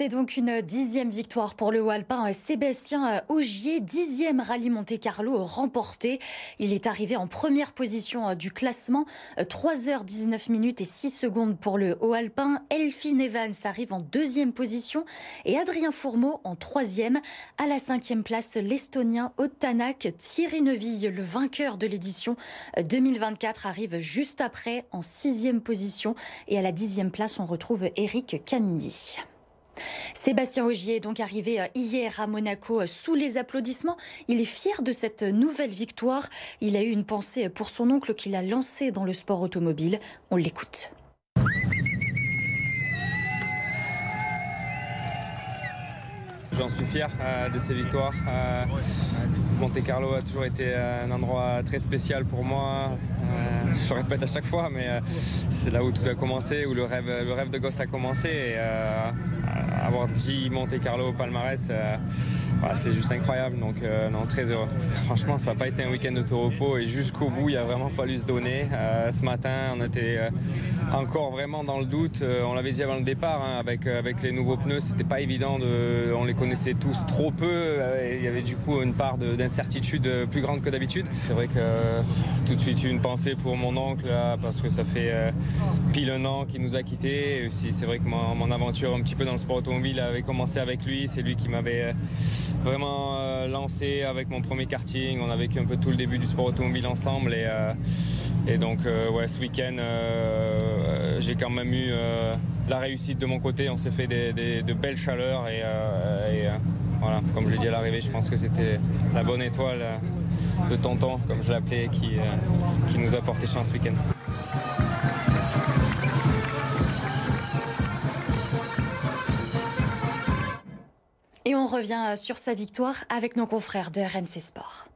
C'est donc une 10e victoire pour le haut alpin Sébastien Ogier, 10e rallye Monte-Carlo remporté. Il est arrivé en première position du classement, 3h19 minutes et 6 secondes pour le haut alpin. Elfyn Evans arrive en 2e position et Adrien Fourmeau en 3e. À la 5e place, l'Estonien Otanak. Thierry Neuville, le vainqueur de l'édition 2024, arrive juste après en 6e position. Et à la 10e place, on retrouve Eric Camilly. Sébastien Ogier est donc arrivé hier à Monaco sous les applaudissements. Il est fier de cette nouvelle victoire. Il a eu une pensée pour son oncle qu'il a lancé dans le sport automobile. On l'écoute. J'en suis fier de ces victoires. Monte-Carlo a toujours été un endroit très spécial pour moi. Je le répète à chaque fois, mais c'est là où tout a commencé, où le rêve de gosse a commencé. Et, avoir dit Monte-Carlo au palmarès, c'est juste incroyable. Donc non, très heureux. Franchement, ça n'a pas été un week-end de repos et jusqu'au bout, il a vraiment fallu se donner. Ce matin, on était encore vraiment dans le doute. On l'avait dit avant le départ, avec les nouveaux pneus, c'était pas évident. On les connaissait tous trop peu. Il y avait du coup une part d'incertitude plus grande que d'habitude. C'est vrai que tout de suite une pensée pour mon oncle parce que ça fait pile un an qu'il nous a quittés. C'est vrai que mon aventure un petit peu dans le sport automobile avait commencé avec lui. C'est lui qui m'avait vraiment lancé avec mon premier karting. On a vécu un peu tout le début du sport automobile ensemble et donc ce week-end j'ai quand même eu la réussite de mon côté. On s'est fait de belles chaleurs et voilà, comme je l'ai dit à l'arrivée, je pense que c'était la bonne étoile de tonton, comme je l'appelais, qui nous a porté chance ce week-end. Et on revient sur sa victoire avec nos confrères de RMC Sport.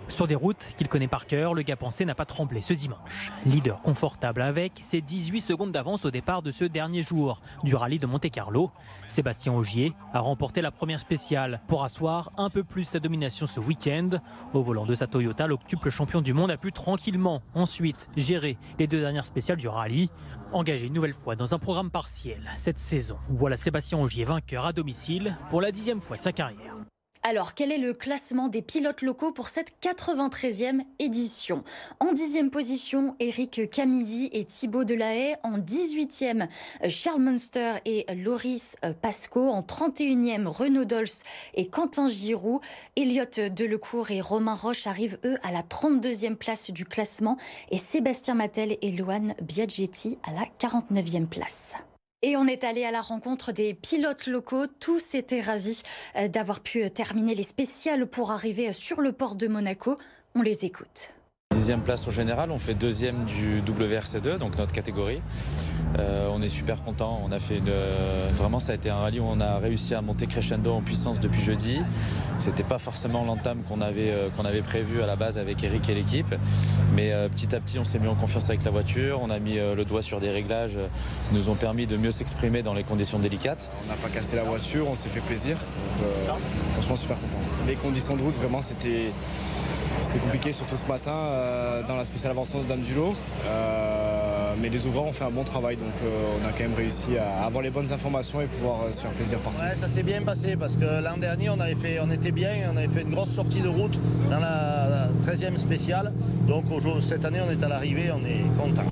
Sur des routes qu'il connaît par cœur, le Gapençais n'a pas tremblé ce dimanche. Leader confortable avec ses 18 secondes d'avance au départ de ce dernier jour du rallye de Monte-Carlo. Sébastien Ogier a remporté la première spéciale pour asseoir un peu plus sa domination ce week-end. Au volant de sa Toyota, l'octuple champion du monde a pu tranquillement ensuite gérer les 2 dernières spéciales du rallye. Engagé une nouvelle fois dans un programme partiel cette saison, voilà Sébastien Ogier vainqueur à domicile pour la 10e fois de sa carrière. Alors, quel est le classement des pilotes locaux pour cette 93e édition? En 10e position, Eric Camilly et Thibaut Delahaye. En 18e, Charles Munster et Loris Pasco. En 31e, Renaud Dols et Quentin Giroux. Elliot Delecourt et Romain Roche arrivent, eux, à la 32e place du classement. Et Sébastien Mattel et Lohan Biaggetti à la 49e place. Et on est allé à la rencontre des pilotes locaux. Tous étaient ravis d'avoir pu terminer les spéciales pour arriver sur le port de Monaco. On les écoute. 10e place au général, on fait 2e du WRC2, donc notre catégorie. On est super content. On a fait vraiment, ça a été un rallye où on a réussi à monter crescendo en puissance depuis jeudi. C'était pas forcément l'entame qu'on avait prévu à la base avec Eric et l'équipe, mais petit à petit on s'est mis en confiance avec la voiture. On a mis le doigt sur des réglages qui nous ont permis de mieux s'exprimer dans les conditions délicates. On n'a pas cassé la voiture, on s'est fait plaisir. Donc, franchement super content. Les conditions de route, vraiment c'était compliqué, surtout ce matin dans la spéciale avancement de Dame du Lot. Mais les ouvreurs ont fait un bon travail, donc on a quand même réussi à avoir les bonnes informations et pouvoir se faire plaisir partout. Ouais, ça s'est bien passé parce que l'an dernier on était bien, on avait fait une grosse sortie de route dans la 13e spéciale. Donc cette année on est à l'arrivée, on est content.